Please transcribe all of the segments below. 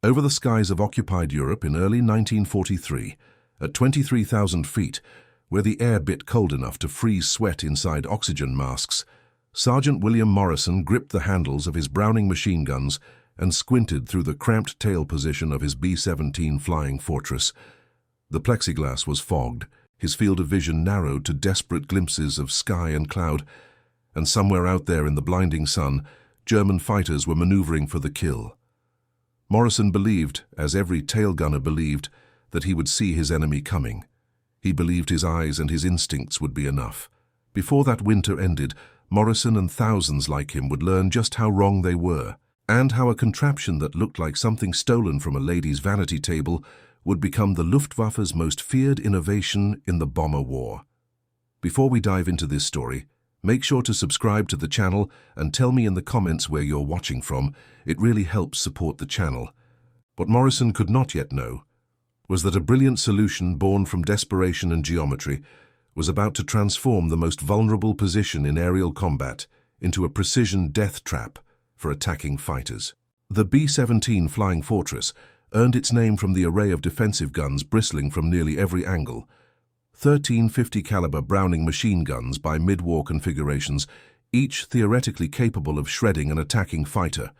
Over the skies of occupied Europe in early 1943, at 23,000 feet, where the air bit cold enough to freeze sweat inside oxygen masks, Sergeant William Morrison gripped the handles of his Browning machine guns and squinted through the cramped tail position of his B-17 Flying Fortress. The plexiglass was fogged, his field of vision narrowed to desperate glimpses of sky and cloud, and somewhere out there in the blinding sun, German fighters were maneuvering for the kill. Morrison believed, as every tail gunner believed, that he would see his enemy coming. He believed his eyes and his instincts would be enough. Before that winter ended, Morrison and thousands like him would learn just how wrong they were, and how a contraption that looked like something stolen from a lady's vanity table would become the Luftwaffe's most feared innovation in the bomber war. Before we dive into this story, make sure to subscribe to the channel and tell me in the comments where you're watching from. It really helps support the channel. What Morrison could not yet know was that a brilliant solution born from desperation and geometry was about to transform the most vulnerable position in aerial combat into a precision death trap for attacking fighters. The B-17 Flying Fortress earned its name from the array of defensive guns bristling from nearly every angle. 13 50-caliber Browning machine guns by mid-war configurations, each theoretically capable of shredding an attacking fighter.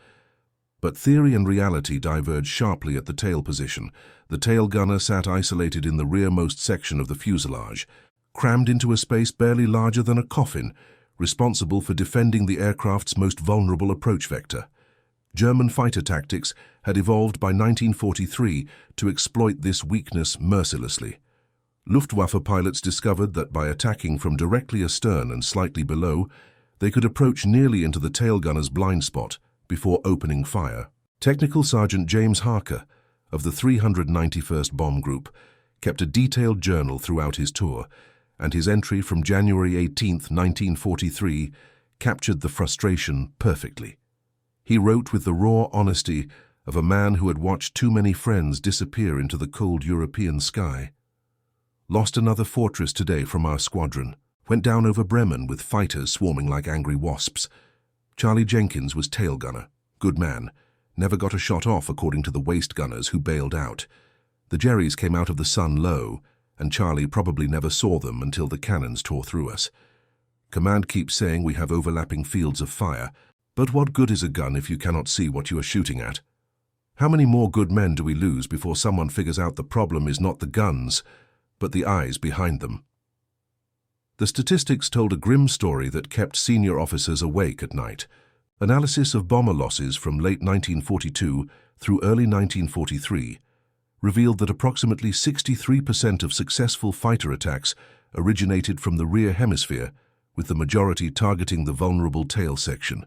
But theory and reality diverged sharply at the tail position. The tail gunner sat isolated in the rearmost section of the fuselage, crammed into a space barely larger than a coffin, responsible for defending the aircraft's most vulnerable approach vector. German fighter tactics had evolved by 1943 to exploit this weakness mercilessly. Luftwaffe pilots discovered that by attacking from directly astern and slightly below, they could approach nearly into the tail gunner's blind spot before opening fire. Technical Sergeant James Harker of the 391st Bomb Group kept a detailed journal throughout his tour, and his entry from January 18, 1943, captured the frustration perfectly. He wrote with the raw honesty of a man who had watched too many friends disappear into the cold European sky. Lost another fortress today from our squadron. Went down over Bremen with fighters swarming like angry wasps. Charlie Jenkins was tail gunner. Good man. Never got a shot off according to the waist gunners who bailed out. The Jerrys came out of the sun low, and Charlie probably never saw them until the cannons tore through us. Command keeps saying we have overlapping fields of fire, but what good is a gun if you cannot see what you are shooting at? How many more good men do we lose before someone figures out the problem is not the guns, but the eyes behind them? The statistics told a grim story that kept senior officers awake at night. Analysis of bomber losses from late 1942 through early 1943 revealed that approximately 63% of successful fighter attacks originated from the rear hemisphere, with the majority targeting the vulnerable tail section.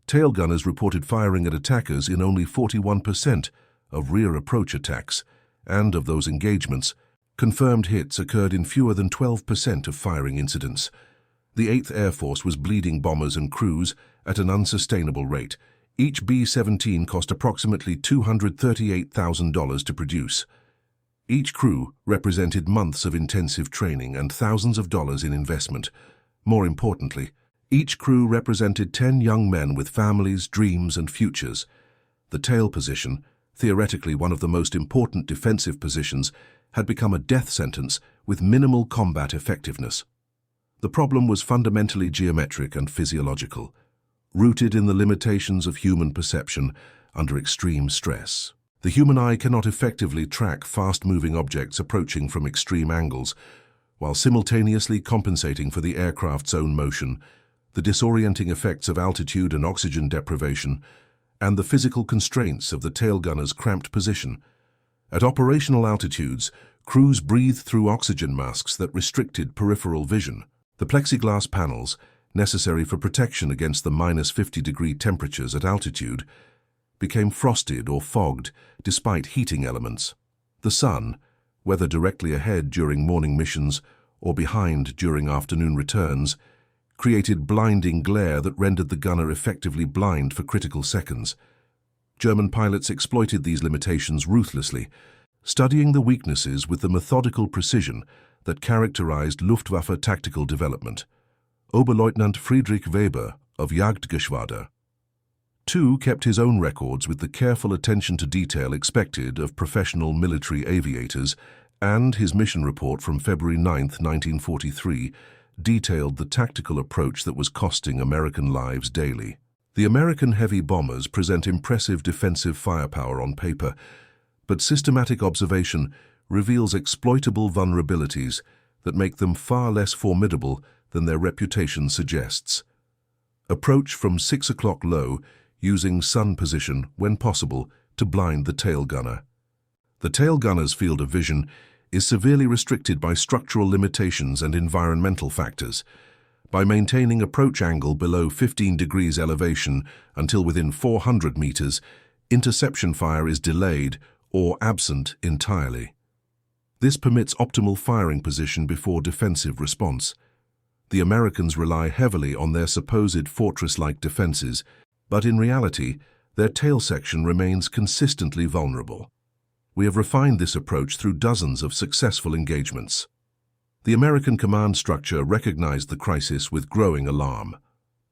Tail gunners reported firing at attackers in only 41% of rear approach attacks, and of those engagements, confirmed hits occurred in fewer than 12% of firing incidents. The 8th Air Force was bleeding bombers and crews at an unsustainable rate. Each B-17 cost approximately $238,000 to produce. Each crew represented months of intensive training and thousands of dollars in investment. More importantly, each crew represented 10 young men with families, dreams, and futures. The tail position, theoretically one of the most important defensive positions, had become a death sentence with minimal combat effectiveness. The problem was fundamentally geometric and physiological, rooted in the limitations of human perception under extreme stress. The human eye cannot effectively track fast-moving objects approaching from extreme angles, while simultaneously compensating for the aircraft's own motion, the disorienting effects of altitude and oxygen deprivation, and the physical constraints of the tail gunner's cramped position. At operational altitudes, crews breathed through oxygen masks that restricted peripheral vision. The plexiglass panels, necessary for protection against the -50-degree temperatures at altitude, became frosted or fogged despite heating elements. The sun, whether directly ahead during morning missions or behind during afternoon returns, created blinding glare that rendered the gunner effectively blind for critical seconds. German pilots exploited these limitations ruthlessly, studying the weaknesses with the methodical precision that characterized Luftwaffe tactical development. Oberleutnant Friedrich Weber of Jagdgeschwader 2 kept his own records with the careful attention to detail expected of professional military aviators, and his mission report from February 9, 1943, detailed the tactical approach that was costing American lives daily. The American heavy bombers present impressive defensive firepower on paper, but systematic observation reveals exploitable vulnerabilities that make them far less formidable than their reputation suggests. Approach from 6 o'clock low, using sun position, when possible, to blind the tail gunner. The tail gunner's field of vision is severely restricted by structural limitations and environmental factors. By maintaining approach angle below 15 degrees elevation until within 400 meters, interception fire is delayed or absent entirely. This permits optimal firing position before defensive response. The Americans rely heavily on their supposed fortress-like defenses, but in reality, their tail section remains consistently vulnerable. We have refined this approach through dozens of successful engagements. The American command structure recognized the crisis with growing alarm.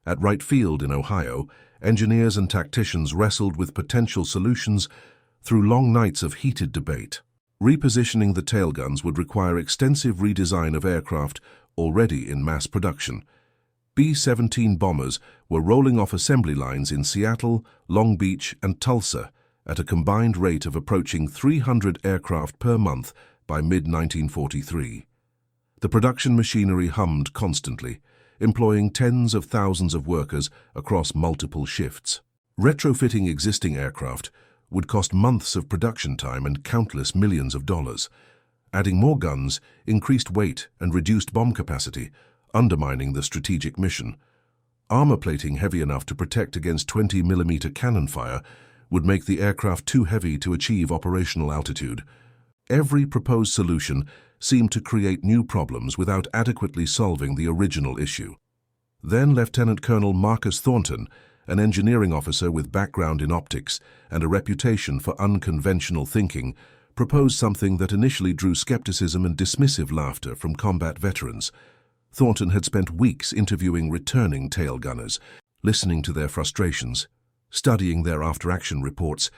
At Wright Field in Ohio, engineers and tacticians wrestled with potential solutions through long nights of heated debate. Repositioning the tailguns would require extensive redesign of aircraft already in mass production. B-17 bombers were rolling off assembly lines in Seattle, Long Beach, and Tulsa at a combined rate of approaching 300 aircraft per month by mid-1943. The production machinery hummed constantly, employing tens of thousands of workers across multiple shifts. Retrofitting existing aircraft would cost months of production time and countless millions of dollars. Adding more guns increased weight and reduced bomb capacity, undermining the strategic mission. Armor plating heavy enough to protect against 20mm cannon fire would make the aircraft too heavy to achieve operational altitude. Every proposed solution seemed to create new problems without adequately solving the original issue. Then Lieutenant Colonel Marcus Thornton, an engineering officer with background in optics and a reputation for unconventional thinking, proposed something that initially drew skepticism and dismissive laughter from combat veterans. Thornton had spent weeks interviewing returning tail gunners, listening to their frustrations, studying their after-action reports,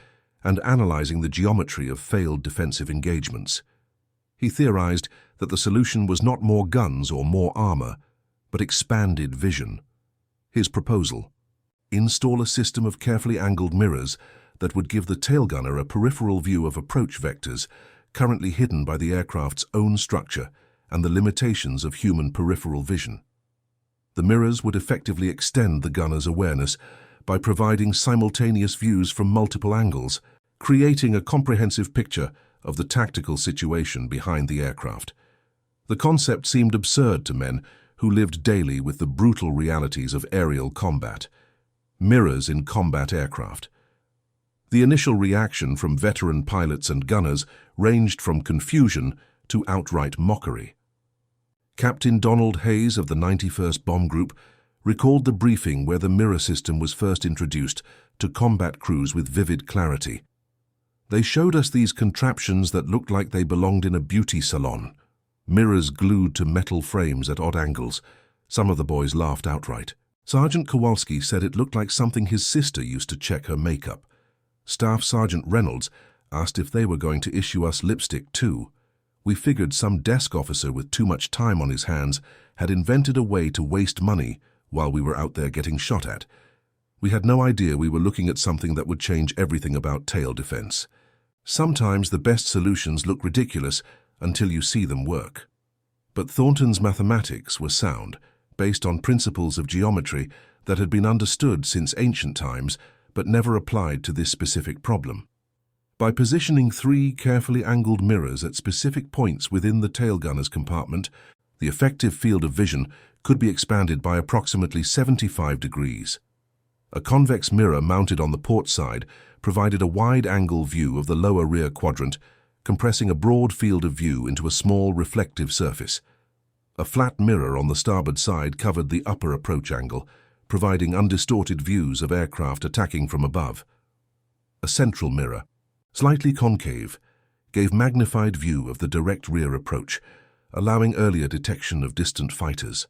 and analyzing the geometry of failed defensive engagements. He theorized that the solution was not more guns or more armor, but expanded vision. His proposal: install a system of carefully angled mirrors that would give the tail gunner a peripheral view of approach vectors currently hidden by the aircraft's own structure and the limitations of human peripheral vision. The mirrors would effectively extend the gunner's awareness by providing simultaneous views from multiple angles, creating a comprehensive picture of the tactical situation behind the aircraft. The concept seemed absurd to men who lived daily with the brutal realities of aerial combat. Mirrors in combat aircraft. The initial reaction from veteran pilots and gunners ranged from confusion to outright mockery. Captain Donald Hayes of the 91st Bomb Group recalled the briefing where the mirror system was first introduced to combat crews with vivid clarity. They showed us these contraptions that looked like they belonged in a beauty salon, mirrors glued to metal frames at odd angles. Some of the boys laughed outright. Sergeant Kowalski said it looked like something his sister used to check her makeup. Staff Sergeant Reynolds asked if they were going to issue us lipstick too. We figured some desk officer with too much time on his hands had invented a way to waste money while we were out there getting shot at. We had no idea we were looking at something that would change everything about tail defense. Sometimes the best solutions look ridiculous until you see them work. But Thornton's mathematics were sound, based on principles of geometry that had been understood since ancient times but never applied to this specific problem. By positioning 3 carefully angled mirrors at specific points within the tail gunner's compartment, the effective field of vision could be expanded by approximately 75 degrees. A convex mirror mounted on the port side provided a wide-angle view of the lower rear quadrant, compressing a broad field of view into a small reflective surface. A flat mirror on the starboard side covered the upper approach angle, providing undistorted views of aircraft attacking from above. A central mirror, slightly concave, gave magnified view of the direct rear approach, allowing earlier detection of distant fighters.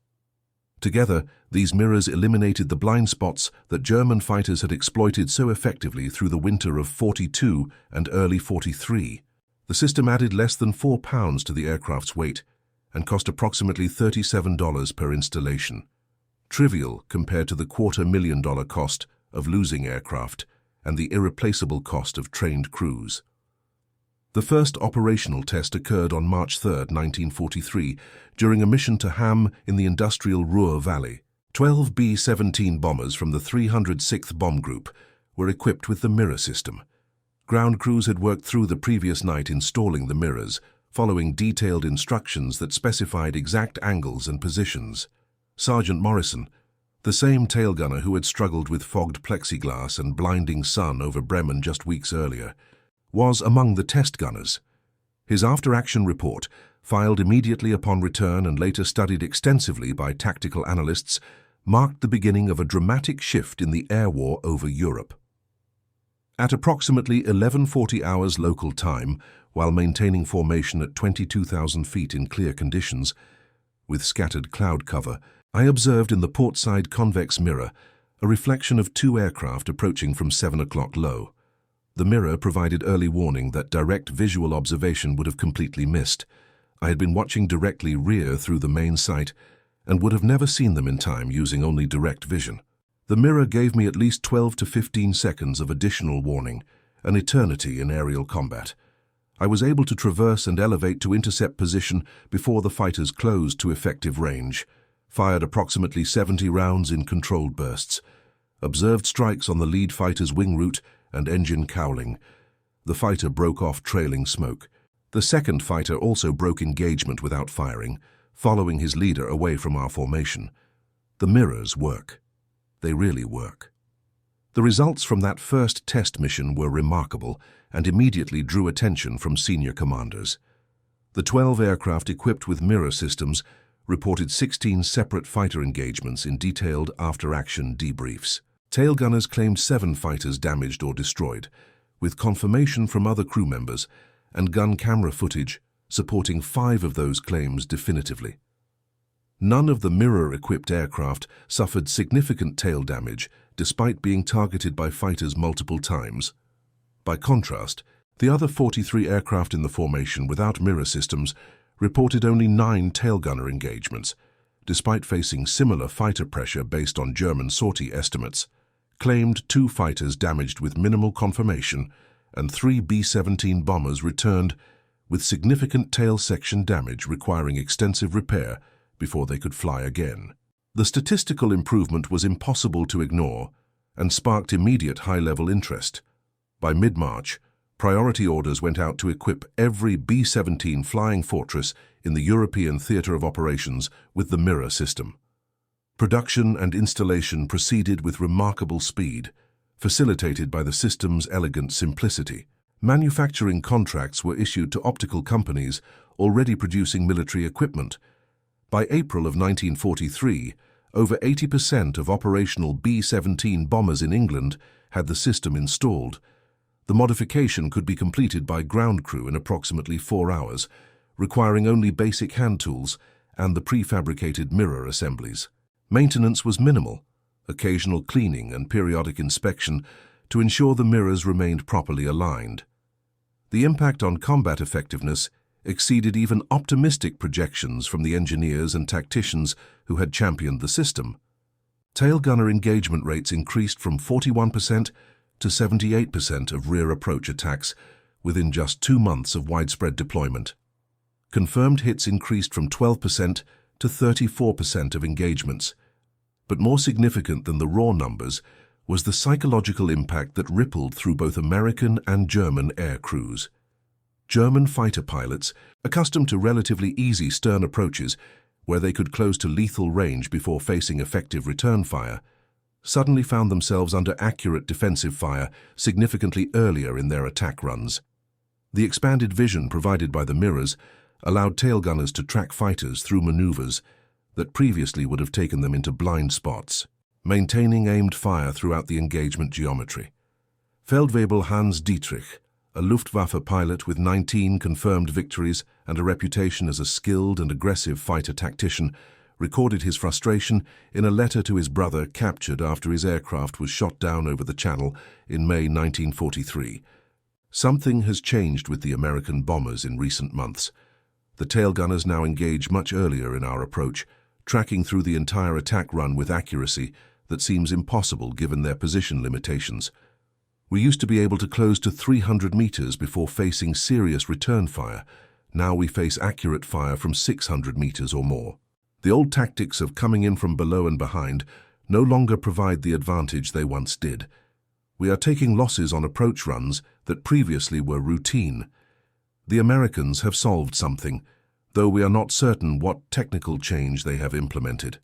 Together, these mirrors eliminated the blind spots that German fighters had exploited so effectively through the winter of 42 and early 43. The system added less than 4 pounds to the aircraft's weight and cost approximately $37 per installation. Trivial compared to the $250,000 cost of losing aircraft and the irreplaceable cost of trained crews. The first operational test occurred on March 3, 1943, during a mission to Hamm in the industrial Ruhr Valley. 12 B-17 bombers from the 306th Bomb Group were equipped with the mirror system. Ground crews had worked through the previous night installing the mirrors, following detailed instructions that specified exact angles and positions. Sergeant Morrison, the same tail gunner who had struggled with fogged plexiglass and blinding sun over Bremen just weeks earlier, was among the test gunners. His after-action report, filed immediately upon return and later studied extensively by tactical analysts, marked the beginning of a dramatic shift in the air war over Europe. At approximately 11:40 hours local time, while maintaining formation at 22,000 feet in clear conditions, with scattered cloud cover, I observed in the portside convex mirror a reflection of 2 aircraft approaching from 7 o'clock low. The mirror provided early warning that direct visual observation would have completely missed. I had been watching directly rear through the main sight and would have never seen them in time using only direct vision. The mirror gave me at least 12 to 15 seconds of additional warning, an eternity in aerial combat. I was able to traverse and elevate to intercept position before the fighters closed to effective range, fired approximately 70 rounds in controlled bursts, observed strikes on the lead fighter's wing route and engine cowling. The fighter broke off trailing smoke. The second fighter also broke engagement without firing, following his leader away from our formation. The mirrors work. They really work. The results from that first test mission were remarkable and immediately drew attention from senior commanders. The 12 aircraft equipped with mirror systems reported 16 separate fighter engagements in detailed after-action debriefs. Tail gunners claimed 7 fighters damaged or destroyed, with confirmation from other crew members and gun camera footage supporting 5 of those claims definitively. None of the mirror-equipped aircraft suffered significant tail damage despite being targeted by fighters multiple times. By contrast, the other 43 aircraft in the formation without mirror systems reported only 9 tail gunner engagements, despite facing similar fighter pressure based on German sortie estimates, claimed 2 fighters damaged with minimal confirmation and 3 B-17 bombers returned with significant tail section damage requiring extensive repair before they could fly again. The statistical improvement was impossible to ignore and sparked immediate high-level interest. By mid-March, priority orders went out to equip every B-17 flying fortress in the European theatre of operations with the mirror system. Production and installation proceeded with remarkable speed, facilitated by the system's elegant simplicity. Manufacturing contracts were issued to optical companies already producing military equipment. By April of 1943, over 80% of operational B-17 bombers in England had the system installed. The modification could be completed by ground crew in approximately 4 hours, requiring only basic hand tools and the prefabricated mirror assemblies. Maintenance was minimal, occasional cleaning and periodic inspection to ensure the mirrors remained properly aligned. The impact on combat effectiveness exceeded even optimistic projections from the engineers and tacticians who had championed the system. Tail gunner engagement rates increased from 41% to 78% of rear approach attacks within just 2 months of widespread deployment. Confirmed hits increased from 12% to 34% of engagements. But more significant than the raw numbers was the psychological impact that rippled through both American and German air crews. German fighter pilots, accustomed to relatively easy stern approaches where they could close to lethal range before facing effective return fire, suddenly found themselves under accurate defensive fire significantly earlier in their attack runs. The expanded vision provided by the mirrors allowed tail gunners to track fighters through maneuvers that previously would have taken them into blind spots, maintaining aimed fire throughout the engagement geometry. Feldwebel Hans Dietrich, a Luftwaffe pilot with 19 confirmed victories and a reputation as a skilled and aggressive fighter tactician, recorded his frustration in a letter to his brother captured after his aircraft was shot down over the Channel in May 1943. Something has changed with the American bombers in recent months. The tail gunners now engage much earlier in our approach, tracking through the entire attack run with accuracy that seems impossible given their position limitations. We used to be able to close to 300 meters before facing serious return fire. Now we face accurate fire from 600 meters or more. The old tactics of coming in from below and behind no longer provide the advantage they once did. We are taking losses on approach runs that previously were routine. The Americans have solved something, though we are not certain what technical change they have implemented.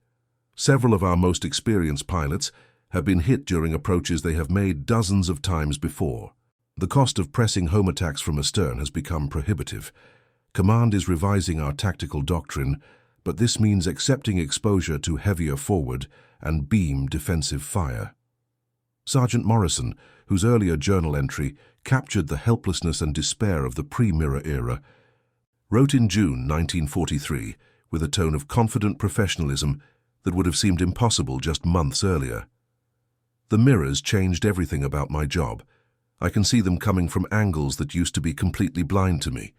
Several of our most experienced pilots have been hit during approaches they have made dozens of times before. The cost of pressing home attacks from astern has become prohibitive. Command is revising our tactical doctrine, but this means accepting exposure to heavier forward and beam defensive fire. Sergeant Morrison, whose earlier journal entry captured the helplessness and despair of the pre-mirror era, wrote in June 1943 with a tone of confident professionalism that would have seemed impossible just months earlier. The mirrors changed everything about my job. I can see them coming from angles that used to be completely blind to me.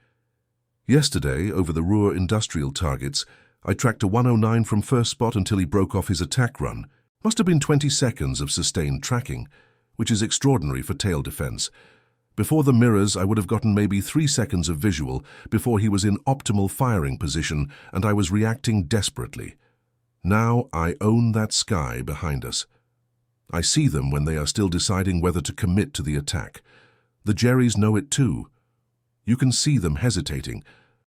Yesterday, over the Ruhr industrial targets, I tracked a 109 from first spot until he broke off his attack run. Must have been 20 seconds of sustained tracking, which is extraordinary for tail defense. Before the mirrors, I would have gotten maybe 3 seconds of visual before he was in optimal firing position and I was reacting desperately. Now I own that sky behind us. I see them when they are still deciding whether to commit to the attack. The Jerrys know it too. You can see them hesitating,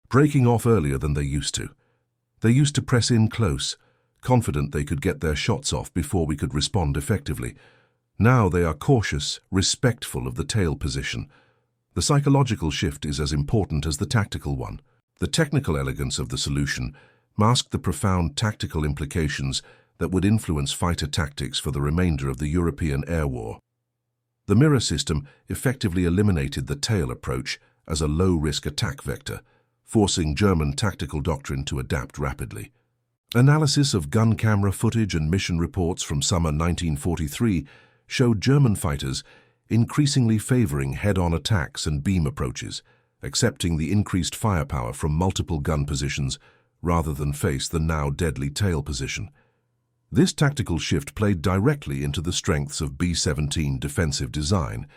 breaking off earlier than they used to. They used to press in close, confident they could get their shots off before we could respond effectively. Now they are cautious, respectful of the tail position. The psychological shift is as important as the tactical one. The technical elegance of the solution masked the profound tactical implications that would influence fighter tactics for the remainder of the European air war. The mirror system effectively eliminated the tail approach as a low-risk attack vector, forcing German tactical doctrine to adapt rapidly. Analysis of gun camera footage and mission reports from summer 1943 showed German fighters increasingly favoring head-on attacks and beam approaches, accepting the increased firepower from multiple gun positions rather than face the now deadly tail position. This tactical shift played directly into the strengths of B-17 defensive design,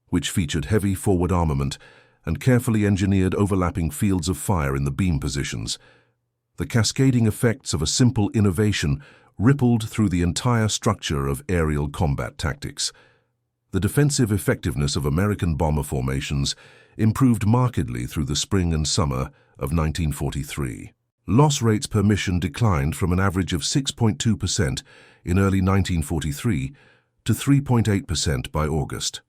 which featured heavy forward armament and carefully engineered overlapping fields of fire in the beam positions. The cascading effects of a simple innovation rippled through the entire structure of aerial combat tactics. The defensive effectiveness of American bomber formations improved markedly through the spring and summer of 1943. Loss rates per mission declined from an average of 6.2% in early 1943 to 3.8% by August.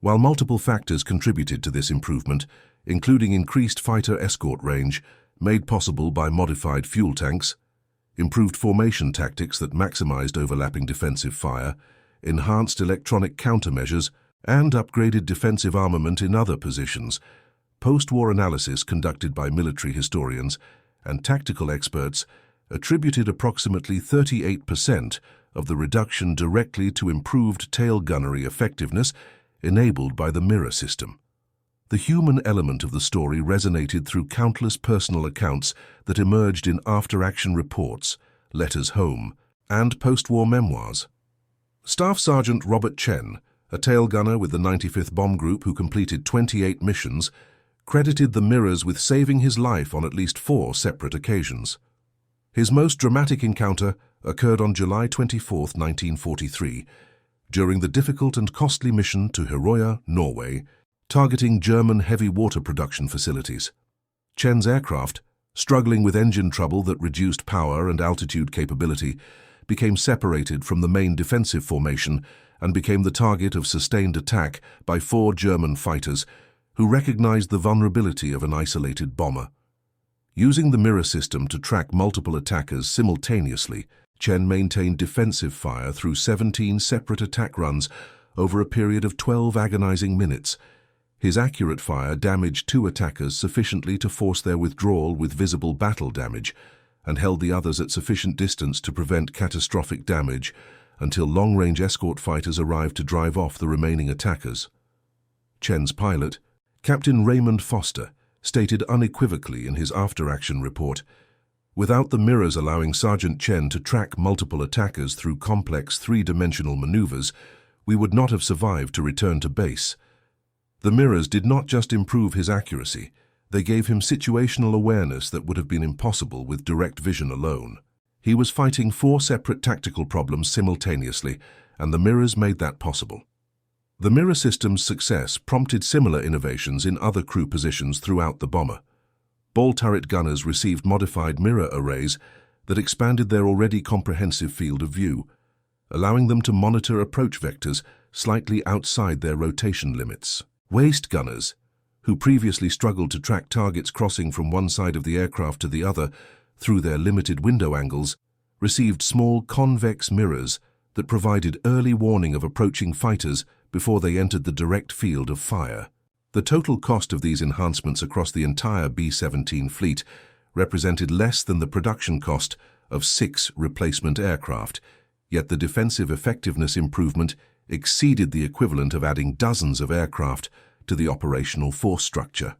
While multiple factors contributed to this improvement, including increased fighter escort range, made possible by modified fuel tanks, improved formation tactics that maximized overlapping defensive fire, enhanced electronic countermeasures, and upgraded defensive armament in other positions, post-war analysis conducted by military historians and tactical experts attributed approximately 38% of the reduction directly to improved tail gunnery effectiveness enabled by the mirror system. The human element of the story resonated through countless personal accounts that emerged in after-action reports, letters home, and post-war memoirs. Staff Sergeant Robert Chen, a tail gunner with the 95th Bomb Group who completed 28 missions, credited the mirrors with saving his life on at least 4 separate occasions. His most dramatic encounter occurred on July 24, 1943, during the difficult and costly mission to Herøya, Norway, targeting German heavy water production facilities. Chen's aircraft, struggling with engine trouble that reduced power and altitude capability, became separated from the main defensive formation and became the target of sustained attack by 4 German fighters who recognized the vulnerability of an isolated bomber. Using the mirror system to track multiple attackers simultaneously, Chen maintained defensive fire through 17 separate attack runs over a period of 12 agonizing minutes. His accurate fire damaged 2 attackers sufficiently to force their withdrawal with visible battle damage, and held the others at sufficient distance to prevent catastrophic damage until long-range escort fighters arrived to drive off the remaining attackers. Chen's pilot, Captain Raymond Foster, stated unequivocally in his after-action report, "Without the mirrors allowing Sergeant Chen to track multiple attackers through complex three-dimensional maneuvers, we would not have survived to return to base." The mirrors did not just improve his accuracy, they gave him situational awareness that would have been impossible with direct vision alone. He was fighting 4 separate tactical problems simultaneously, and the mirrors made that possible. The mirror system's success prompted similar innovations in other crew positions throughout the bomber. Ball turret gunners received modified mirror arrays that expanded their already comprehensive field of view, allowing them to monitor approach vectors slightly outside their rotation limits. Waist gunners, who previously struggled to track targets crossing from one side of the aircraft to the other through their limited window angles, received small convex mirrors that provided early warning of approaching fighters before they entered the direct field of fire. The total cost of these enhancements across the entire B-17 fleet represented less than the production cost of 6 replacement aircraft, yet the defensive effectiveness improvement exceeded the equivalent of adding dozens of aircraft to the operational force structure.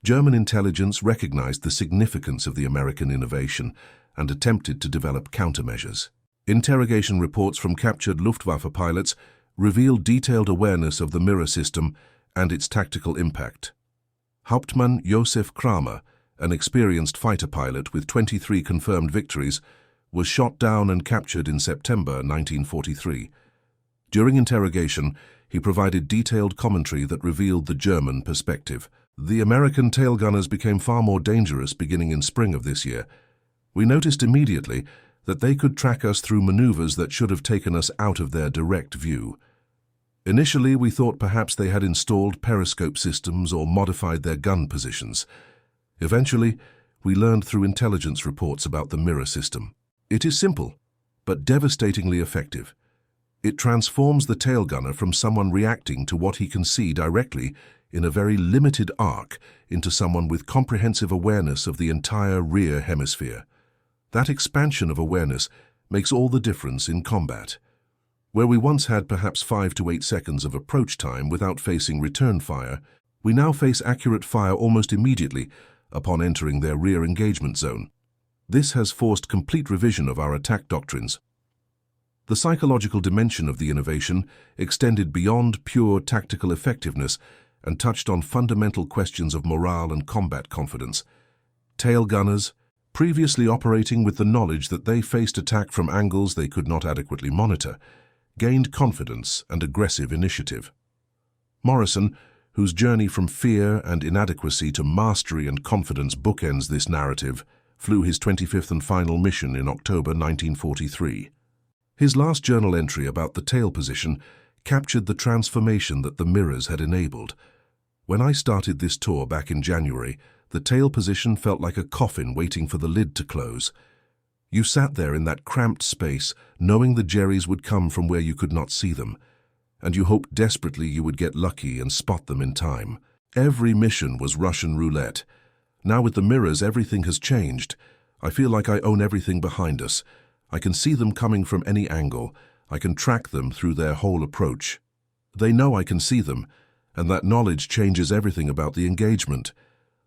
German intelligence recognized the significance of the American innovation and attempted to develop countermeasures. Interrogation reports from captured Luftwaffe pilots revealed detailed awareness of the mirror system and its tactical impact. Hauptmann Josef Kramer, an experienced fighter pilot with 23 confirmed victories, was shot down and captured in September 1943. During interrogation, he provided detailed commentary that revealed the German perspective. The American tail gunners became far more dangerous beginning in spring of this year. We noticed immediately that they could track us through maneuvers that should have taken us out of their direct view. Initially, we thought perhaps they had installed periscope systems or modified their gun positions. Eventually, we learned through intelligence reports about the mirror system. It is simple, but devastatingly effective. It transforms the tail gunner from someone reacting to what he can see directly in a very limited arc into someone with comprehensive awareness of the entire rear hemisphere. That expansion of awareness makes all the difference in combat. Where we once had perhaps 5 to 8 seconds of approach time without facing return fire, we now face accurate fire almost immediately upon entering their rear engagement zone. This has forced complete revision of our attack doctrines. The psychological dimension of the innovation extended beyond pure tactical effectiveness and touched on fundamental questions of morale and combat confidence. Tail gunners, previously operating with the knowledge that they faced attack from angles they could not adequately monitor, gained confidence and aggressive initiative. Morrison, whose journey from fear and inadequacy to mastery and confidence bookends this narrative, flew his 25th and final mission in October 1943. His last journal entry about the tail position captured the transformation that the mirrors had enabled. When I started this tour back in January, the tail position felt like a coffin waiting for the lid to close. You sat there in that cramped space, knowing the Diaries would come from where you could not see them, and you hoped desperately you would get lucky and spot them in time. Every mission was Russian roulette. Now with the mirrors, everything has changed. I feel like I own everything behind us. I can see them coming from any angle. I can track them through their whole approach. They know I can see them, and that knowledge changes everything about the engagement.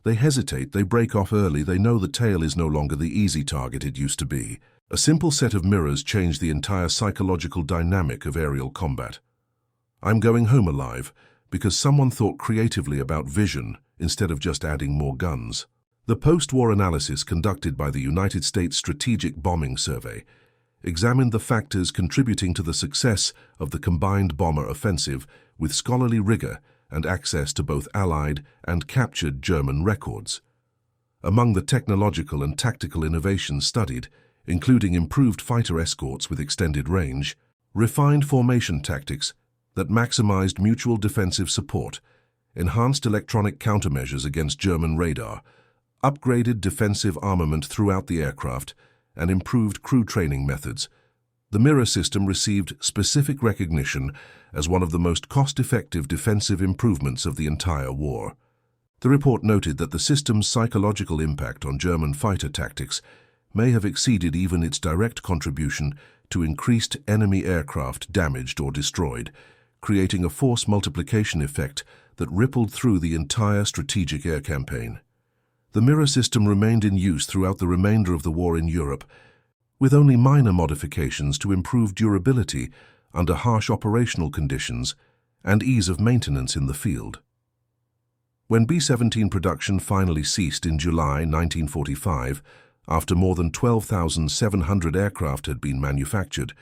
They hesitate, they break off early, they know the tail is no longer the easy target it used to be. A simple set of mirrors changed the entire psychological dynamic of aerial combat. I'm going home alive because someone thought creatively about vision instead of just adding more guns. The post-war analysis conducted by the United States Strategic Bombing Survey examined the factors contributing to the success of the combined bomber offensive with scholarly rigor and access to both Allied and captured German records. Among the technological and tactical innovations studied, including improved fighter escorts with extended range, refined formation tactics that maximized mutual defensive support, enhanced electronic countermeasures against German radar, upgraded defensive armament throughout the aircraft, and improved crew training methods, the mirror system received specific recognition as one of the most cost-effective defensive improvements of the entire war. The report noted that the system's psychological impact on German fighter tactics may have exceeded even its direct contribution to increased enemy aircraft damaged or destroyed, creating a force multiplication effect that rippled through the entire strategic air campaign. The mirror system remained in use throughout the remainder of the war in Europe, with only minor modifications to improve durability under harsh operational conditions and ease of maintenance in the field. When B-17 production finally ceased in July 1945, after more than 12,700 aircraft had been manufactured,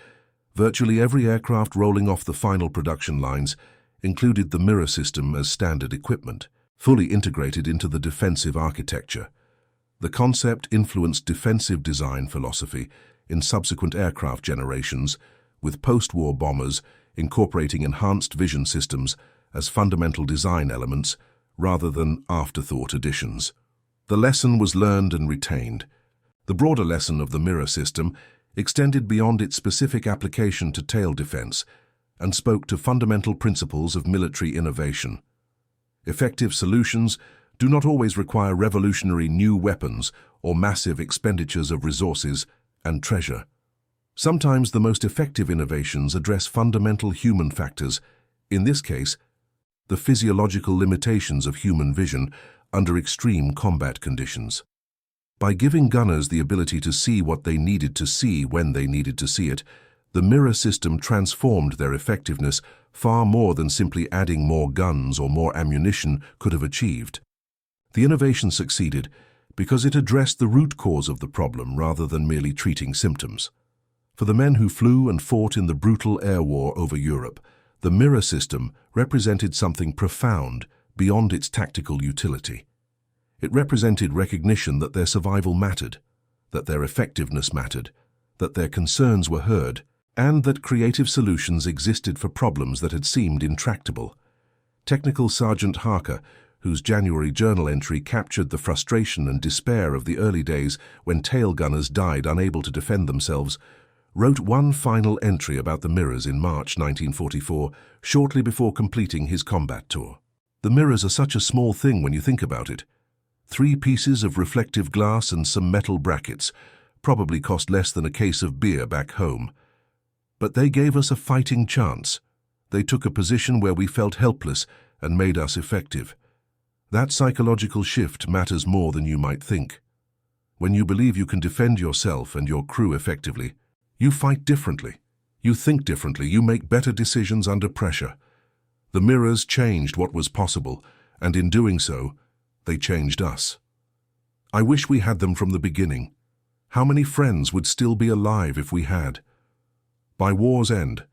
virtually every aircraft rolling off the final production lines included the mirror system as standard equipment, fully integrated into the defensive architecture. The concept influenced defensive design philosophy in subsequent aircraft generations, with post-war bombers incorporating enhanced vision systems as fundamental design elements rather than afterthought additions. The lesson was learned and retained. The broader lesson of the mirror system extended beyond its specific application to tail defense and spoke to fundamental principles of military innovation. Effective solutions do not always require revolutionary new weapons or massive expenditures of resources and treasure. Sometimes the most effective innovations address fundamental human factors, in this case, the physiological limitations of human vision under extreme combat conditions. By giving gunners the ability to see what they needed to see when they needed to see it, the mirror system transformed their effectiveness far more than simply adding more guns or more ammunition could have achieved. The innovation succeeded because it addressed the root cause of the problem rather than merely treating symptoms. For the men who flew and fought in the brutal air war over Europe, the mirror system represented something profound beyond its tactical utility. It represented recognition that their survival mattered, that their effectiveness mattered, that their concerns were heard, and that creative solutions existed for problems that had seemed intractable. Technical Sergeant Harker, whose January journal entry captured the frustration and despair of the early days when tail gunners died unable to defend themselves, wrote one final entry about the mirrors in March 1944, shortly before completing his combat tour. The mirrors are such a small thing when you think about it. 3 pieces of reflective glass and some metal brackets probably cost less than a case of beer back home. But they gave us a fighting chance. They took a position where we felt helpless and made us effective. That psychological shift matters more than you might think. When you believe you can defend yourself and your crew effectively, you fight differently. You think differently. You make better decisions under pressure. The mirrors changed what was possible, and in doing so, they changed us. I wish we had them from the beginning. How many friends would still be alive if we had? By war's end,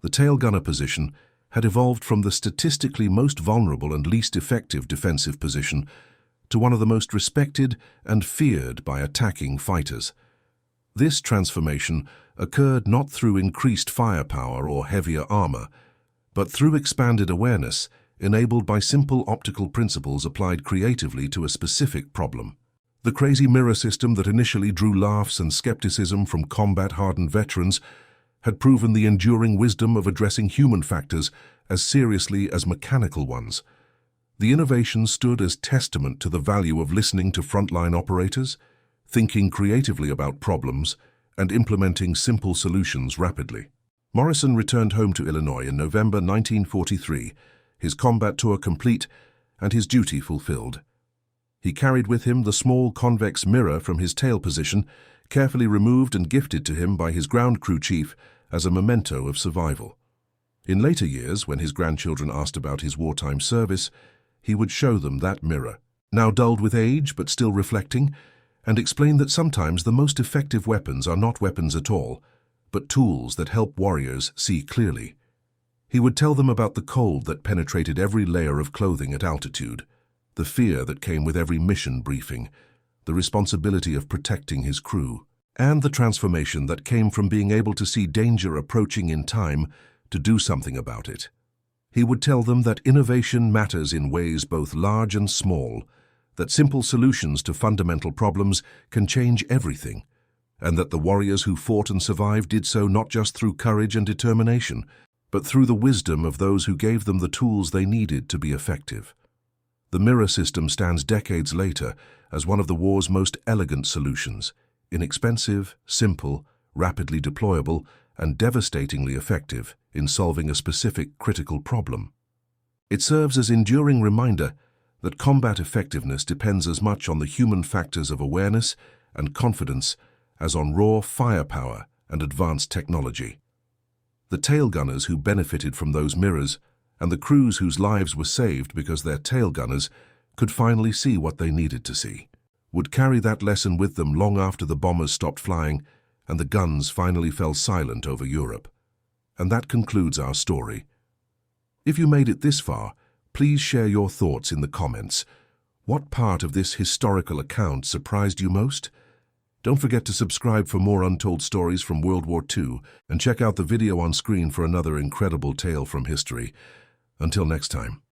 the tail gunner position had evolved from the statistically most vulnerable and least effective defensive position to one of the most respected and feared by attacking fighters. This transformation occurred not through increased firepower or heavier armor, but through expanded awareness enabled by simple optical principles applied creatively to a specific problem. The crazy mirror system that initially drew laughs and skepticism from combat-hardened veterans had proven the enduring wisdom of addressing human factors as seriously as mechanical ones. The innovation stood as testament to the value of listening to frontline operators, thinking creatively about problems, and implementing simple solutions rapidly. Morrison returned home to Illinois in November 1943, his combat tour complete and his duty fulfilled. He carried with him the small convex mirror from his tail position, carefully removed and gifted to him by his ground crew chief as a memento of survival. In later years, when his grandchildren asked about his wartime service, he would show them that mirror, now dulled with age but still reflecting, and explain that sometimes the most effective weapons are not weapons at all, but tools that help warriors see clearly. He would tell them about the cold that penetrated every layer of clothing at altitude, the fear that came with every mission briefing, the responsibility of protecting his crew, and the transformation that came from being able to see danger approaching in time to do something about it. He would tell them that innovation matters in ways both large and small, that simple solutions to fundamental problems can change everything, and that the warriors who fought and survived did so not just through courage and determination, but through the wisdom of those who gave them the tools they needed to be effective. The mirror system stands decades later as one of the war's most elegant solutions. inexpensive, simple, rapidly deployable, and devastatingly effective in solving a specific critical problem. It serves as enduring reminder that combat effectiveness depends as much on the human factors of awareness and confidence as on raw firepower and advanced technology. The tail gunners who benefited from those mirrors and the crews whose lives were saved because their tail gunners could finally see what they needed to see, would carry that lesson with them long after the bombers stopped flying and the guns finally fell silent over Europe. And that concludes our story. If you made it this far, please share your thoughts in the comments. What part of this historical account surprised you most? Don't forget to subscribe for more untold stories from World War II and check out the video on screen for another incredible tale from history. Until next time.